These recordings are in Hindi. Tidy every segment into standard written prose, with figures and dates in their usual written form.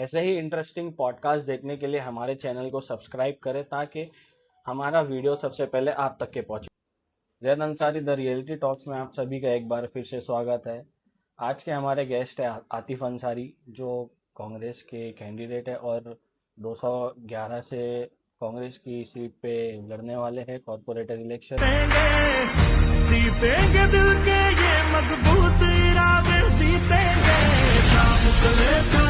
ऐसे ही इंटरेस्टिंग पॉडकास्ट देखने के लिए हमारे चैनल को सब्सक्राइब करें ताकि हमारा वीडियो सबसे पहले आप तक के पहुंचे। Zaid Ansari the reality talks में आप सभी का एक बार फिर से स्वागत है। आज के हमारे गेस्ट है आतिफ अंसारी, जो कांग्रेस के कैंडिडेट है और 211 से कांग्रेस की सीट पे लड़ने वाले हैं कॉर्पोरेटर इलेक्शन। जीतेंगे दिल के ये मजबूत इरादे, जीतेंगे साथ चले तो।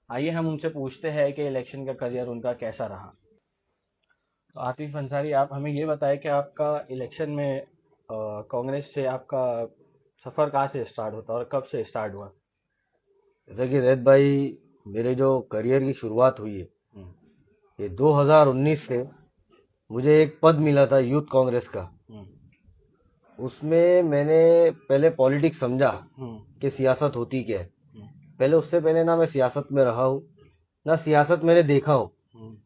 आइए हम उनसे पूछते हैं कि इलेक्शन का करियर उनका कैसा रहा। तो आतिफ अंसारी, आप हमें ये बताएं कि आपका इलेक्शन में कांग्रेस से आपका सफ़र कहाँ से स्टार्ट होता और कब से स्टार्ट हुआ? जैसा कि जैद भाई, मेरे जो करियर की शुरुआत हुई है हम्म, ये 2019 से मुझे एक पद मिला था यूथ कांग्रेस का। हम्म, उसमें मैंने पहले पॉलिटिक्स समझा हम्म, कि सियासत होती क्या है। हम्म, पहले उससे पहले ना मैं सियासत में रहा हूँ ना सियासत मैंने देखा हूँ। हम्म,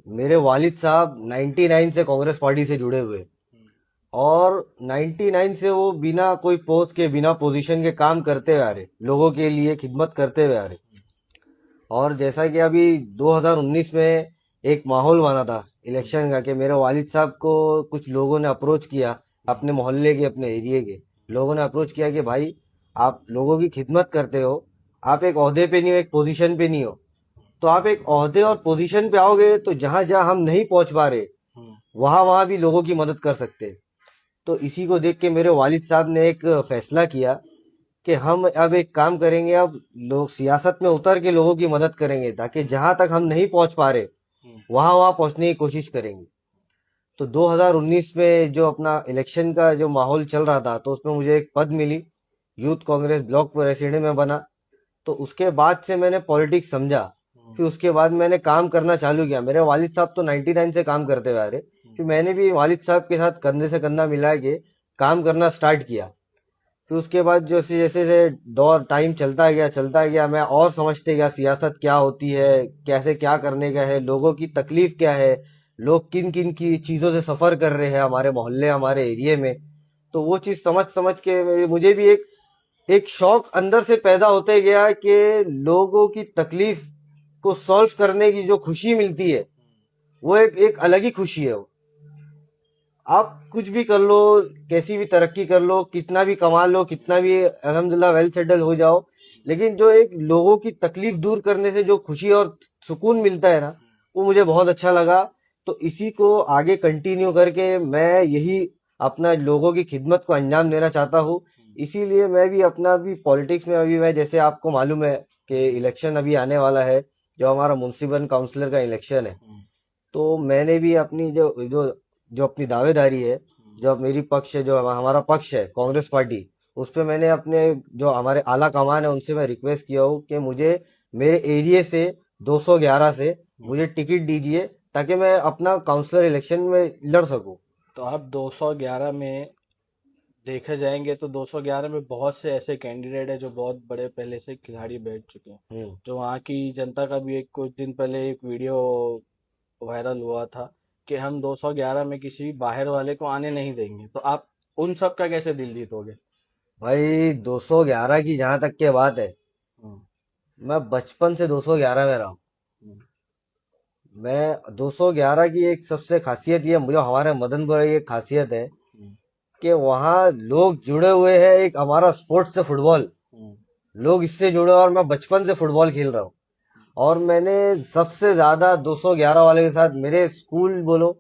मेरे वालिद साहब 99 से कांग्रेस पार्टी से जुड़े हुए और 99 से वो बिना कोई पोस्ट के बिना पोजीशन के काम करते हुए आ रहे, लोगों के लिए खिदमत करते हुए आ रहे। और जैसा कि अभी 2019 में एक माहौल बना था इलेक्शन का कि मेरे वालिद साहब को कुछ लोगों ने अप्रोच किया, अपने मोहल्ले के अपने एरिया के लोगों ने अप्रोच किया कि भाई आप लोगों की खिदमत करते हो, आप एक ओहदे पे नहीं हो, एक पोजीशन पे नहीं हो, तो आप एक ओहदे और पोजीशन पे आओगे तो जहां जहां हम नहीं पहुंच पा रहे हम्म, वहां वहां भी लोगों की मदद कर सकते हैं। तो इसी को देख के मेरे वालिद साहब ने एक फैसला किया कि हम अब एक काम करेंगे, अब लोग सियासत में उतर के लोगों की मदद करेंगे ताकि जहां तक हम नहीं पहुंच पा रहे वहां वहां पहुंचने की कोशिश करेंगे। तो 2019 में जो अपना इलेक्शन का जो माहौल चल रहा था तो उसमें मुझे एक पद मिली, यूथ कांग्रेस ब्लॉक प्रेसिडेंट में बना। तो उसके बाद से मैंने पॉलिटिक्स समझा, फिर उसके बाद मैंने काम करना चालू किया। मेरे वालिद साहब तो 99 से काम करते हुए आ रहे, फिर मैंने भी वालिद साहब के साथ कंधे से कंधा मिला के काम करना स्टार्ट किया। फिर उसके बाद जैसे जैसे से दौर टाइम चलता गया मैं और समझते गया सियासत क्या होती है, कैसे क्या करने का है, लोगों की तकलीफ क्या है, लोग किन किन की चीज़ों से सफ़र कर रहे हैं हमारे मोहल्ले हमारे एरिया में। तो वो चीज़ समझ समझ के मुझे भी एक एक शौक अंदर से पैदा होते गया कि लोगों की तकलीफ को सॉल्व करने की जो खुशी मिलती है वो एक एक अलग ही खुशी है। वो आप कुछ भी कर लो, कैसी भी तरक्की कर लो, कितना भी कमा लो, कितना भी अल्हम्दुलिल्लाह वेल सेटल हो जाओ, लेकिन जो एक लोगों की तकलीफ दूर करने से जो खुशी और सुकून मिलता है ना, वो मुझे बहुत अच्छा लगा। तो इसी को आगे कंटिन्यू करके मैं यही अपना लोगों की खिदमत को अंजाम देना चाहता हूँ। इसीलिए मैं भी अपना भी पॉलिटिक्स में अभी मैं जैसे आपको मालूम है कि इलेक्शन अभी आने वाला है, जो हमारा म्युनिसिपल काउंसिलर का इलेक्शन है। तो मैंने भी अपनी जो जो जो अपनी दावेदारी है, जो मेरी पक्ष है, जो हमारा पक्ष है कांग्रेस पार्टी, उस पे मैंने अपने जो हमारे आला कमान है उनसे मैं रिक्वेस्ट किया हूँ कि मुझे मेरे एरिया से 211 से मुझे टिकट दीजिए ताकि मैं अपना काउंसलर इलेक्शन में लड़ सकूं। तो आप 211 में देखे जाएंगे तो 211 में बहुत से ऐसे कैंडिडेट है जो बहुत बड़े पहले से खिलाड़ी बैठ चुके हैं। हम्म। तो वहाँ की जनता का भी एक कुछ दिन पहले एक वीडियो वायरल हुआ था कि हम 211 में किसी बाहर वाले को आने नहीं देंगे। तो आप उन सब का कैसे दिल जीतोगे? भाई 211 की जहां तक के बात है, हम्म, मैं बचपन से 211 में रहा हूँ। हम्म, मैं 211 की एक सबसे खासियत ये मुझे हमारे मदनपुर की एक खासियत है हम्म, कि वहाँ लोग जुड़े हुए हैं एक हमारा स्पोर्ट्स से, फुटबॉल। हम्म, लोग इससे जुड़े और मैं बचपन से फुटबॉल खेल रहा हूँ। और मैंने सबसे ज्यादा 211 वाले के साथ मेरे स्कूल बोलो,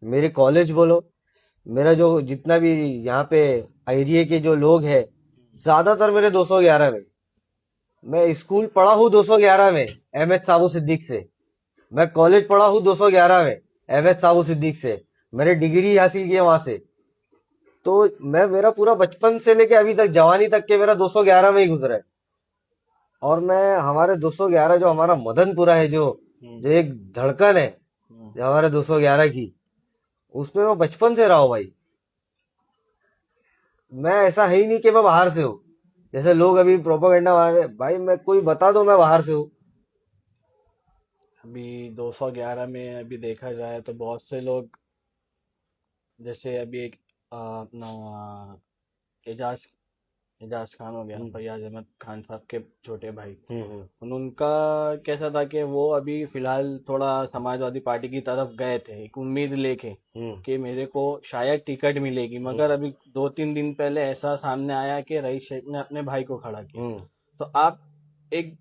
मेरे कॉलेज बोलो, मेरा जो जितना भी यहाँ पे एरिया के जो लोग हैं ज्यादातर मेरे 211 में। मैं स्कूल पढ़ा हूँ 211 में एम एच साबू सिद्दीक से, मैं कॉलेज पढ़ा हूँ 211 में एम एच साबू सिद्दीक से, मैंने डिग्री हासिल की है वहां से। तो मैं मेरा पूरा बचपन से लेके अभी तक जवानी तक के मेरा 211 में ही गुजरा है। और मैं हमारे 211 जो हमारा मदनपुरा है, जो हम्म, जो एक धड़कन है हम्म। जो हमारे 211 की, उसमें मैं बचपन से रहा हूँ भाई। मैं ऐसा है ही नहीं कि मैं बाहर से हूँ, जैसे लोग अभी प्रोपागेंडा मार रहे हैं। भाई मैं कोई बता दो मैं बाहर से हूँ। अभी 211 में अभी देखा जाए तो बहुत से लोग, जैसे अभी एक अपना एजाज एजाज खान हो गया, फैयाज अहमद खान साहब के छोटे भाई, हम्म उनका कैसा था कि वो अभी फिलहाल थोड़ा समाजवादी पार्टी की तरफ गए थे एक उम्मीद लेके कि मेरे को शायद टिकट मिलेगी, मगर अभी 2-3 दिन पहले ऐसा सामने आया कि रईस शेख ने अपने भाई को खड़ा किया। तो आप एक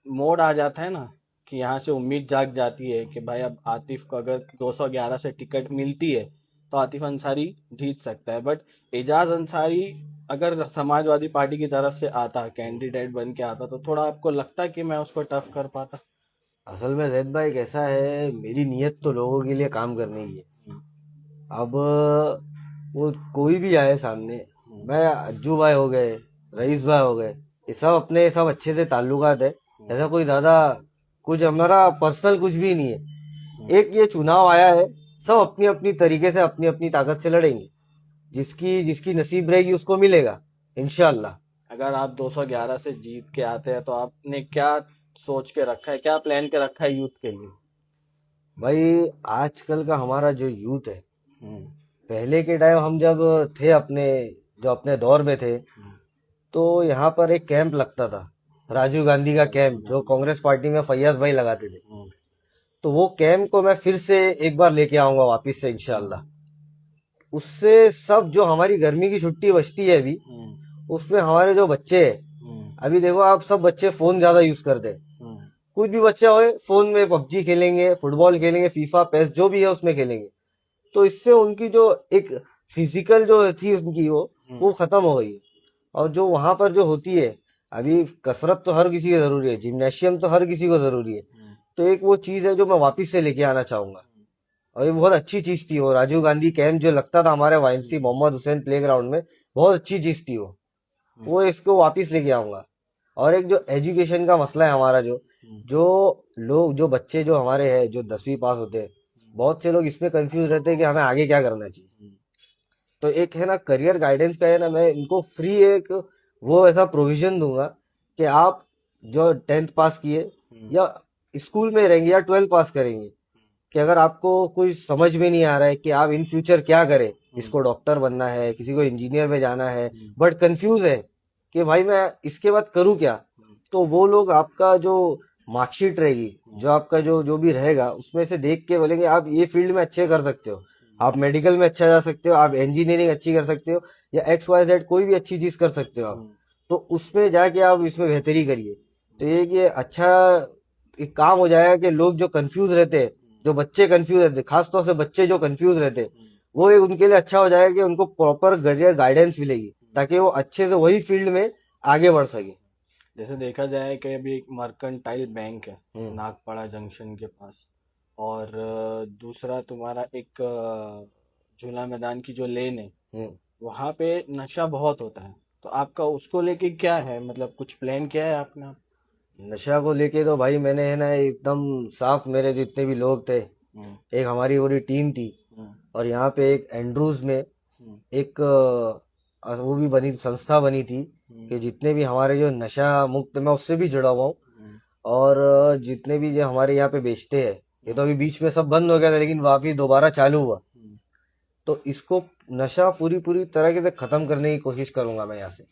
मोड़ आ जाता है ना कि यहाँ से उम्मीद जाग जाती है कि भाई अब आतिफ को अगर 211 से टिकट मिलती है तो आतिफ अंसारी जीत सकता है। बट एजाज अंसारी अगर समाजवादी पार्टी की तरफ से आता, कैंडिडेट बन के आता, तो थोड़ा आपको लगता कि मैं उसको टफ कर पाता? असल में जैद भाई कैसा है, मेरी नीयत तो लोगों के लिए काम करने की है। अब वो कोई भी आए सामने, मैं अज्जू भाई हो गए, रईस भाई हो गए, ये सब अपने सब अच्छे से ताल्लुकात है, ऐसा कोई ज्यादा कुछ हमारा पर्सनल कुछ भी नहीं है। एक ये चुनाव आया है, सब अपनी अपनी तरीके से अपनी अपनी ताकत से लड़ेंगे, जिसकी जिसकी नसीब रहेगी उसको मिलेगा इंशाल्लाह। अगर आप 211 से जीत के आते हैं तो आपने क्या सोच के रखा है, क्या प्लान के रखा है यूथ के लिए? भाई आजकल का हमारा जो यूथ है, पहले के टाइम हम जब थे अपने जो अपने दौर में थे, तो यहाँ पर एक कैंप लगता था, राजीव गांधी का कैंप, जो कांग्रेस पार्टी में फैयाज भाई लगाते थे। तो वो कैंप को मैं फिर से एक बार लेके आऊंगा वापिस से इंशाल्लाह। उससे सब जो हमारी गर्मी की छुट्टी बचती है अभी, उसमें हमारे जो बच्चे हैं, अभी देखो आप सब बच्चे फोन ज्यादा यूज करते हैं, कुछ भी बच्चा होए फोन में पबजी खेलेंगे, फुटबॉल खेलेंगे, फीफा पेस जो भी है उसमें खेलेंगे। तो इससे उनकी जो एक फिजिकल जो थी उनकी वो खत्म हो गई है। और जो वहां पर जो होती है, अभी कसरत तो हर किसी को जरूरी है, जिम्नेशियम तो हर किसी को जरूरी है, तो एक वो चीज है जो मैं वापिस से लेके आना चाहूंगा। और ये बहुत अच्छी चीज थी, वो राजीव गांधी कैंप जो लगता था हमारे YMC Mohammad Hussain play ground में, बहुत अच्छी चीज थी वो इसको वापिस लेके आऊंगा। और एक जो एजुकेशन का मसला है हमारा, जो लोग जो बच्चे जो हमारे हैं जो 10वीं पास होते हैं, बहुत से लोग इसमें कंफ्यूज रहते हैं कि हमें आगे क्या करना चाहिए। तो एक है ना करियर गाइडेंस का है ना, मैं इनको फ्री एक वो ऐसा प्रोविजन दूंगा कि आप जो 10th पास किए या स्कूल में रहेंगे या 12th पास करेंगे, कि अगर आपको कुछ समझ में नहीं आ रहा है कि आप इन फ्यूचर क्या करें, किसको डॉक्टर बनना है, किसी को इंजीनियर में जाना है, बट कंफ्यूज है कि भाई मैं इसके बाद करूँ क्या, तो वो लोग आपका जो मार्कशीट रहेगी, जो आपका जो भी रहेगा, उसमें से देख के बोलेंगे आप ये फील्ड में अच्छे कर सकते हो, आप मेडिकल में अच्छा जा सकते हो, आप इंजीनियरिंग अच्छी कर सकते हो, या XYZ कोई भी अच्छी चीज कर सकते हो आप, तो उसमें जाके आप इसमें बेहतरी करिए। तो ये अच्छा एक काम हो जाएगा कि लोग जो कंफ्यूज रहते हैं, जो बच्चे कंफ्यूज रहते हैं, खासतौर से बच्चे जो कंफ्यूज रहते हैं, वो एक उनके लिए अच्छा हो जाएगा कि उनको प्रॉपर करियर गाइडेंस मिलेगी, ताकि वो अच्छे से वही फील्ड में आगे बढ़ सके। जैसे देखा जाए कि अभी एक मर्केंटाइल बैंक है नागपाड़ा जंक्शन के पास, और दूसरा तुम्हारा एक झूला मैदान की जो लेन है, वहां पे नशा बहुत होता है। तो आपका उसको लेके क्या है, मतलब कुछ प्लान किया है आपने? नशा को लेके तो भाई मैंने है ना एकदम साफ, मेरे जितने भी लोग थे, एक हमारी पूरी टीम थी, और यहाँ पे एक एंड्रूज में एक वो भी बनी संस्था बनी थी कि जितने भी हमारे जो नशा मुक्त, मैं उससे भी जुड़ा हुआ हूँ, और जितने भी जो हमारे यहाँ पे बेचते हैं, ये तो अभी बीच में सब बंद हो गया था लेकिन वापिस दोबारा चालू हुआ, तो इसको नशा पूरी तरह से खत्म करने की कोशिश करूंगा मैं यहाँ से,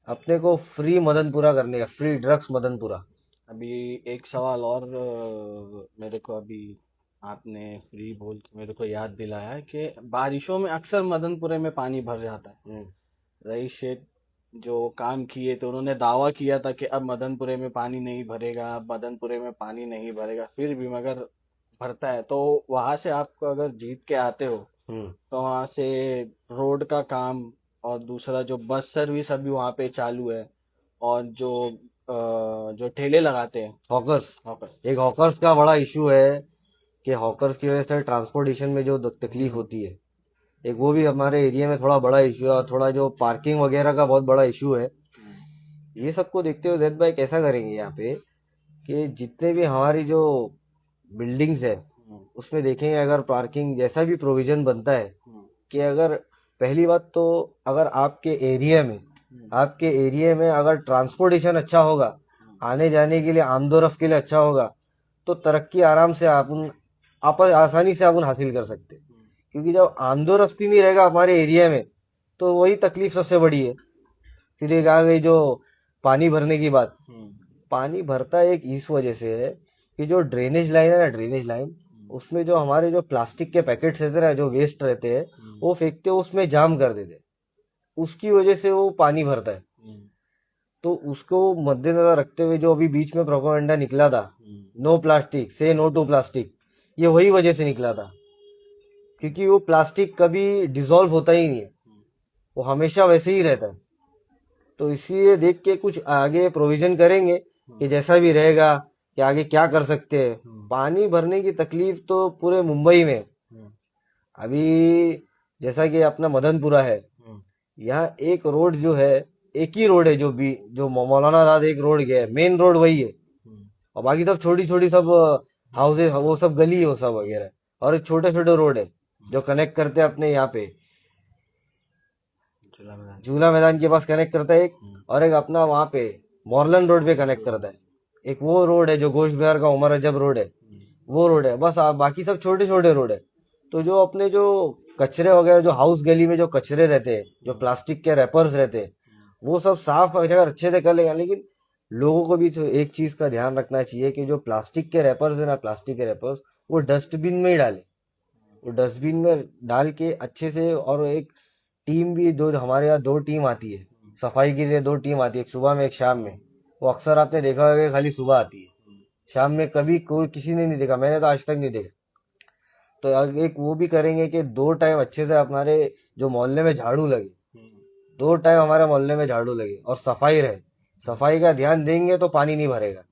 अपने को फ्री मदनपुरा करने का, फ्री ड्रग्स मदनपुरा। अभी एक सवाल और मेरे को अभी आपने फ्री बोल के मेरे को याद दिलाया कि बारिशों में अक्सर मदनपुरे में पानी भर जाता है। रईस शेख जो काम किए तो उन्होंने दावा किया था कि अब मदनपुरे में पानी नहीं भरेगा, अब मदनपुरे में पानी नहीं भरेगा, फिर भी मगर भरता है। तो वहां से आपको अगर जीत के आते हो तो वहां से रोड का काम और दूसरा जो बस सर्विस अभी वहां पे चालू है, और जो ठेले लगाते हैं हॉकर्स, हॉकर, एक हॉकर्स का बड़ा इशू है कि हॉकर्स की वजह से ट्रांसपोर्टेशन में जो तकलीफ होती है, एक वो भी हमारे एरिया में थोड़ा बड़ा इशू है, और थोड़ा जो पार्किंग वगैरह का बहुत बड़ा इशू है। ये सबको देखते हुए जैद भाई कैसा करेंगे यहाँ पे कि जितने भी हमारी जो बिल्डिंग्स है उसमें देखेंगे, अगर पार्किंग जैसा भी प्रोविजन बनता है, कि अगर पहली बात तो अगर आपके एरिया में अगर ट्रांसपोर्टेशन अच्छा होगा, आने जाने के लिए आमदोरफ्त के लिए अच्छा होगा, तो तरक्की आराम से आप आसानी से हासिल कर सकते हैं। क्योंकि जब आमदोरफ्त ही नहीं रहेगा हमारे एरिया में, तो वही तकलीफ सबसे बड़ी है। फिर एक आ गई जो पानी भरने की बात। पानी भरता एक इस वजह से है कि जो ड्रेनेज लाइन है ना, ड्रेनेज लाइन, उसमें जो हमारे जो प्लास्टिक के पैकेट्स रहते हैं ना, जो वेस्ट रहते हैं, वो फेंकते हैं, उसमें जाम कर देते हैं, उसकी वजह से वो पानी भरता है। तो उसको मद्देनजर रखते हुए जो अभी बीच में प्रोपेगेंडा निकला था, नो प्लास्टिक, से नो टू प्लास्टिक, ये वही वजह से निकला था, क्योंकि वो प्लास्टिक कभी डिसॉल्व होता ही नहीं है, वो हमेशा वैसे ही रहता है। तो इसलिए देख के कुछ आगे प्रोविजन करेंगे कि जैसा भी रहेगा कि आगे क्या कर सकते हैं। पानी भरने की तकलीफ तो पूरे मुंबई में है। अभी जैसा कि अपना मदनपुरा है, यहाँ एक रोड जो है, एक ही रोड है जो मौलाना आजाद एक रोड गया है, मेन रोड वही है, और बाकी सब छोटी छोटी सब हाउसेस, वो सब गली है, वो सब वगैरह, और छोटे छोटे रोड है जो कनेक्ट करते हैं अपने यहाँ पे झूला मैदान के पास कनेक्ट करता है एक, और एक अपना वहाँ पे मॉर्लन रोड पे कनेक्ट करता है। एक वो रोड है जो गोश्त बिहार का उमर अजब रोड है, वो रोड है बस। बाकी सब छोटे छोटे रोड है। तो जो अपने जो कचरे वगैरह, जो हाउस गली में जो कचरे रहते हैं, जो प्लास्टिक के रैपर्स रहते हैं, वो सब साफ अगर अच्छे से कर लेगा। लेकिन लोगों को भी तो एक चीज का ध्यान रखना चाहिए कि जो प्लास्टिक के रैपर्स है ना, प्लास्टिक के रैपर्स, वो डस्टबिन में ही डाले, वो डस्टबिन में डाल के अच्छे से। और एक टीम भी, दो हमारे यहाँ 2 टीम आती है सफाई के लिए, 2 टीम आती है, एक सुबह में एक शाम में। वो अक्सर आपने देखा होगा कि खाली सुबह आती है, शाम में कभी कोई किसी ने नहीं देखा, मैंने तो आज तक नहीं देखा। तो एक वो भी करेंगे कि 2 टाइम अच्छे से हमारे जो मोहल्ले में झाड़ू लगे, 2 टाइम हमारे मोहल्ले में झाड़ू लगे और सफाई रहे। सफाई का ध्यान देंगे तो पानी नहीं भरेगा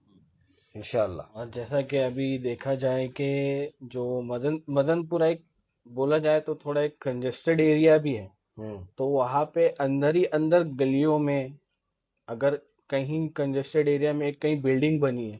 इंशाल्लाह। और जैसा कि अभी देखा जाए कि जो मदनपुरा एक बोला जाए तो थोड़ा एक कंजेस्टेड एरिया भी है, तो वहाँ पे अंदर ही अंदर गलियों में अगर कहीं कंजेस्टेड एरिया में एक कहीं बिल्डिंग बनी है,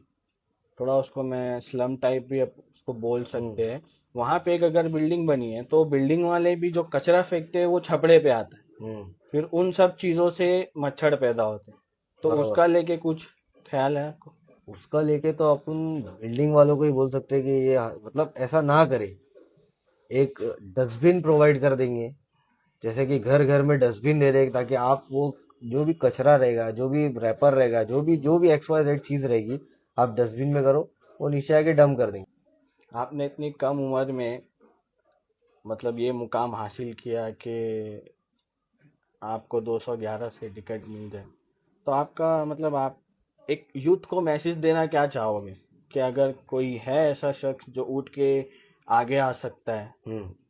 थोड़ा उसको मैं स्लम टाइप भी उसको बोल सकते हैं, वहाँ पे एक अगर बिल्डिंग बनी है तो बिल्डिंग वाले भी जो कचरा फेंकते हैं वो छपड़े पे आता है, फिर उन सब चीजों से मच्छर पैदा होते हैं। तो बराबर। उसका लेके कुछ ख्याल है आपको? उसका लेके तो अपन बिल्डिंग वालों को ही बोल सकते हैं कि ये मतलब ऐसा ना करे। एक डस्टबिन प्रोवाइड कर देंगे, जैसे कि घर घर में डस्टबिन दे देंगे, ताकि आप वो जो भी कचरा रहेगा, जो भी रैपर रहेगा, जो भी XYZ चीज रहेगी, आप डस्टबिन में करो, वो नीचे आके डंप कर देंगे। आपने इतनी कम उम्र में मतलब ये मुकाम हासिल किया कि आपको 211 से टिकट मिल जाए, तो आपका मतलब आप एक यूथ को मैसेज देना क्या चाहोगे कि अगर कोई है ऐसा शख्स जो उठ के आगे आ सकता है,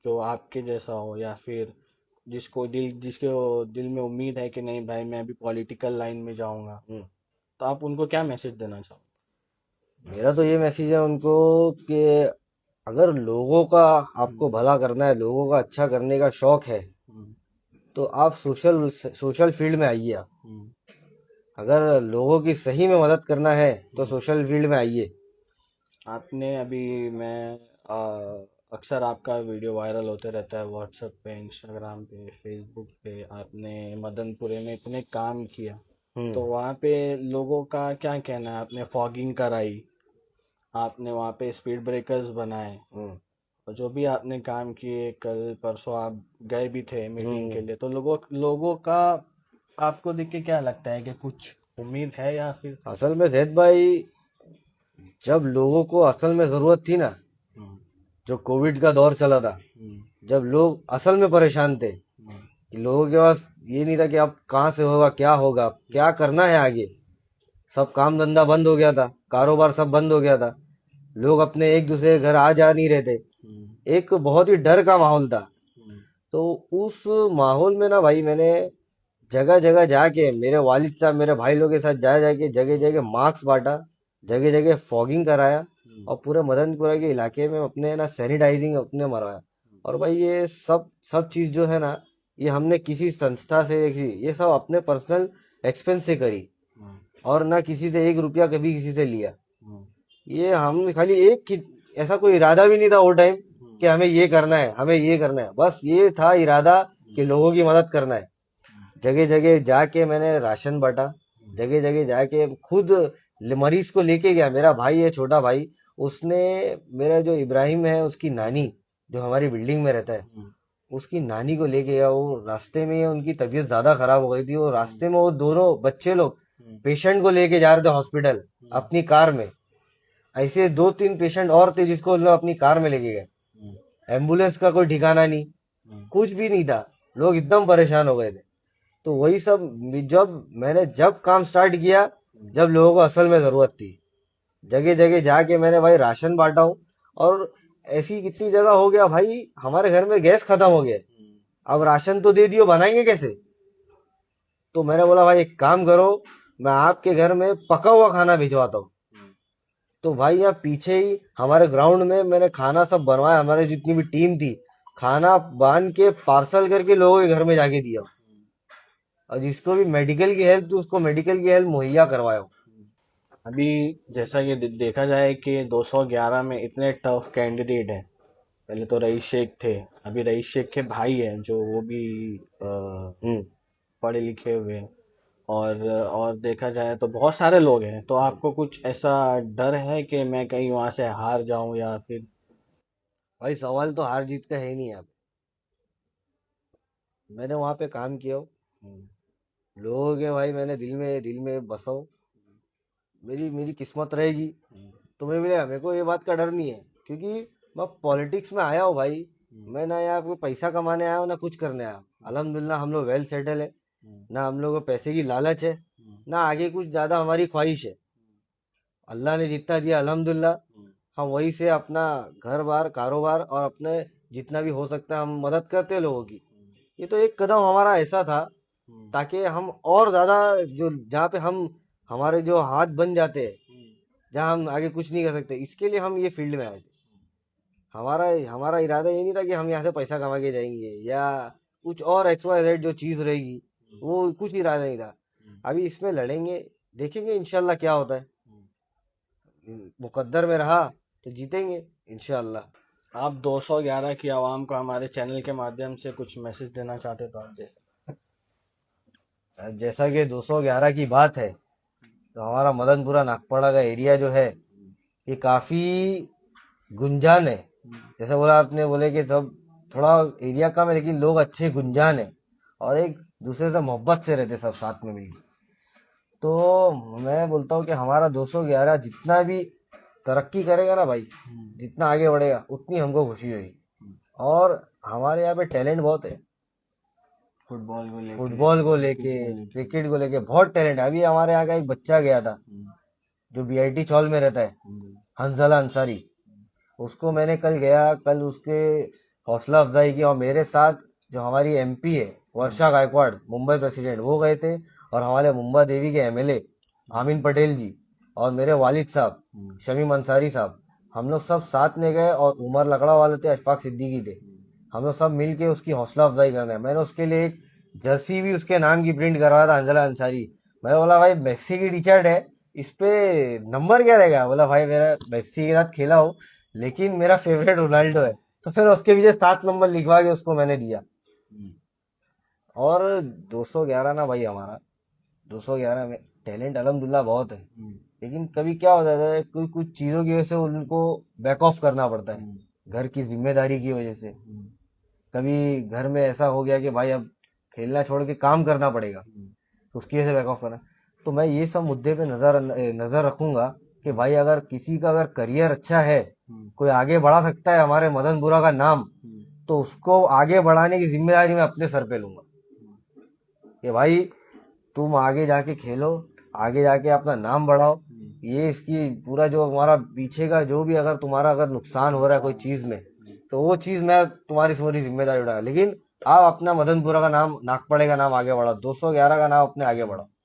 जो आपके जैसा हो, या फिर जिसके दिल में उम्मीद है कि नहीं भाई मैं अभी पॉलिटिकल लाइन में जाऊंगा, तो आप उनको क्या मैसेज देना चाहोगे? मेरा तो ये मैसेज है उनको कि अगर लोगों का आपको भला करना है, लोगों का अच्छा करने का शौक है, तो आप सोशल फील्ड में आइए। आप अगर लोगों की सही में मदद करना है तो सोशल फील्ड में आइए। आपने अभी अक्सर आपका वीडियो वायरल होते रहता है व्हाट्सएप पे, इंस्टाग्राम पे, फेसबुक पे, आपने मदनपुरे में इतने काम किया, तो वहाँ पे लोगों का क्या कहना है? आपने फॉगिंग कराई, आपने वहाँ पे स्पीड ब्रेकर्स बनाए, और जो भी आपने काम किए, कल परसों आप गए भी थे मीटिंग के लिए, तो लोगों का आपको देख के क्या लगता है कि कुछ उम्मीद है या फिर? असल में जैद भाई, जब लोगों को असल में जरूरत थी ना, जो कोविड का दौर चला था, जब लोग असल में परेशान थे, कि लोगों के पास ये नहीं था कि अब कहाँ से होगा, क्या करना है आगे, सब काम धंधा बंद हो गया था, कारोबार सब बंद हो गया था, लोग अपने एक दूसरे के घर आ जा नहीं रहे थे, एक बहुत ही डर का माहौल था। तो उस माहौल में ना भाई, मैंने जगह जगह जाके, मेरे वालिद साहब मेरे भाई लोग के साथ जाके जगह जगह मास्क बांटा, जगह जगह फॉगिंग कराया, और पूरे मदनपुरा के इलाके में अपने ना सैनिटाइजिंग अपने मरवाया। और भाई ये सब चीज जो है ना, ये हमने किसी संस्था से, ये सब अपने पर्सनल एक्सपेंस से करी, और ना किसी से 1 रुपया कभी किसी से लिया। ये हम खाली ऐसा कोई इरादा भी नहीं था वो टाइम कि हमें ये करना है, बस ये था इरादा कि लोगों की मदद करना है। जगह जगह जाके मैंने राशन बांटा, जगह जगह जाके खुद मरीज को लेके गया। मेरा भाई है, छोटा भाई, उसने, मेरा जो इब्राहिम है, उसकी नानी जो हमारी बिल्डिंग में रहता है, उसकी नानी को लेके गया। वो रास्ते में उनकी तबीयत ज्यादा खराब हो गई थी, और रास्ते में वो दोनों बच्चे लोग पेशेंट को लेके जा रहे थे हॉस्पिटल अपनी कार में। ऐसे 2-3 पेशेंट और थे जिसको लोग अपनी कार में लेके गए। एम्बुलेंस का कोई ठिकाना नहीं, कुछ भी नहीं था, लोग एकदम परेशान हो गए थे। तो वही सब जब काम स्टार्ट किया, जब लोगों को असल में जरूरत थी, जगह जगह जाके मैंने भाई राशन बांटा हूँ। और ऐसी कितनी जगह हो गया भाई, हमारे घर में गैस खत्म हो गया, अब राशन तो दे दियो, बनाएंगे कैसे? तो मैंने बोला भाई एक काम करो, मैं आपके घर में पका हुआ खाना भिजवाता हूँ। तो भाई यहाँ पीछे ही हमारे ग्राउंड में मैंने खाना सब बनवाया, हमारे जितनी भी टीम थी, खाना बांध के पार्सल करके लोगों के घर में जाके दिया। और जिसको भी मेडिकल की हेल्प थी उसको मेडिकल की हेल्प मुहैया करवाया। अभी जैसा कि देखा जाए कि 211 में इतने टफ कैंडिडेट हैं। पहले तो रईस शेख थे, अभी रईस शेख के भाई हैं जो वो भी पढ़े लिखे हुए हैं। और देखा जाए तो बहुत सारे लोग हैं। तो आपको कुछ ऐसा डर है कि मैं कहीं वहां से हार जाऊं, या फिर? भाई सवाल तो हार जीत का है नहीं। यहाँ मैंने वहां पे काम किया हो, लोगों के भाई मैंने दिल में बसा हूं। मेरी किस्मत रहेगी तो मैं मिलेगा। मेरे को ये बात का डर नहीं है, क्योंकि मैं पॉलिटिक्स में आया हूँ भाई। मैं ना यहाँ पे पैसा कमाने आया हूँ ना कुछ करने आया हूँ। अल्हम्दुलिल्लाह हम लोग वेल सेटल है, ना हम लोग को पैसे की लालच है, ना आगे कुछ ज्यादा हमारी ख्वाहिश है। अल्लाह ने जितना दिया अल्हम्दुलिल्लाह, हम वही से अपना घर बार कारोबार और अपने जितना भी हो सकता है हम मदद करते हैं लोगों की। ये तो एक कदम हमारा ऐसा था ताकि हम और ज्यादा जो जहाँ पे हम हमारे जो हाथ बन जाते हैं, जहाँ हम आगे कुछ नहीं कर सकते, इसके लिए हम ये फील्ड में आए थे। हमारा हमारा इरादा ये नहीं था कि हम यहाँ से पैसा कमा के जाएंगे या कुछ और XYZ जो चीज रहेगी, वो कुछ इरादा नहीं था। अभी इसमें लड़ेंगे, देखेंगे इंशाल्लाह क्या होता है। मुकद्दर में रहा तो जीतेंगे इंशाल्लाह। आप 211 की आवाम को हमारे चैनल के माध्यम से कुछ मैसेज देना चाहते तो आप जैसा कि 211 की बात है, तो हमारा मदनपुरा नागपाड़ा का एरिया जो है ये काफी गुंजान है। जैसे बोला आपने, बोले कि सब थोड़ा एरिया कम है लेकिन लोग अच्छे गुंजान है और एक दूसरे से मोहब्बत से रहते सब साथ में मिलकर। तो मैं बोलता हूँ कि हमारा 211 जितना भी तरक्की करेगा ना भाई, जितना आगे बढ़ेगा उतनी हमको खुशी होगी। और हमारे यहाँ पे टैलेंट बहुत है, फुटबॉल को लेके क्रिकेट को लेके बहुत टैलेंट है। अभी हमारे यहाँ का एक बच्चा गया था जो BIT चौल में रहता है, हंसला अंसारी। उसको मैंने कल उसके हौसला अफजाई की, और मेरे साथ जो हमारी MP है वर्षा गायकवाड़, मुंबई प्रेसिडेंट, वो गए थे। और हमारे मुंबा देवी के MLA आमीन पटेल जी और मेरे वालिद साहब शमीम अंसारी साहब, हम लोग सब साथ में गए। और उमर लकड़ा वाले थे, अशफाक सिद्दीकी थे, हम लोग सब मिल के उसकी हौसला अफजाई करना है। मैंने उसके लिए एक जर्सी भी उसके नाम की प्रिंट करवाया था, अंजला अंसारी। मैंने बोला भाई मेस्सी की टी शर्ट है, इस पे नंबर क्या रहेगा? बोला भाई मेरा मेस्सी के साथ खेला हो लेकिन मेरा फेवरेट रोनाल्डो है। तो फिर उसके पीछे 7 नंबर लिखवा के उसको मैंने दिया। और 211 ना भाई, हमारा 211 में टैलेंट अल्हम्दुलिल्लाह बहुत है, लेकिन कभी क्या हो जाता है, कुछ चीजों की वजह से उनको बैक ऑफ करना पड़ता है, घर की जिम्मेदारी की वजह से। कभी घर में ऐसा हो गया कि भाई अब खेलना छोड़ के काम करना पड़ेगा, तो उसकी वजह से बैक ऑफ करना। तो मैं ये सब मुद्दे पे नजर रखूंगा कि भाई अगर किसी का अगर करियर अच्छा है, कोई आगे बढ़ा सकता है हमारे मदनपुरा का नाम, तो उसको आगे बढ़ाने की जिम्मेदारी मैं अपने सर पे लूंगा कि भाई तुम आगे जाके खेलो, आगे जाके अपना नाम बढ़ाओ। ये इसकी पूरा जो हमारा पीछे का जो भी अगर तुम्हारा अगर नुकसान हो रहा है कोई चीज में, तो वो चीज मैं तुम्हारी पूरी जिम्मेदारी उठाऊंगा। लेकिन आप अपना मदनपुरा का नाम, नागपड़े का नाम आगे बढ़ाओ, 211 का नाम अपने आगे बढ़ाओ।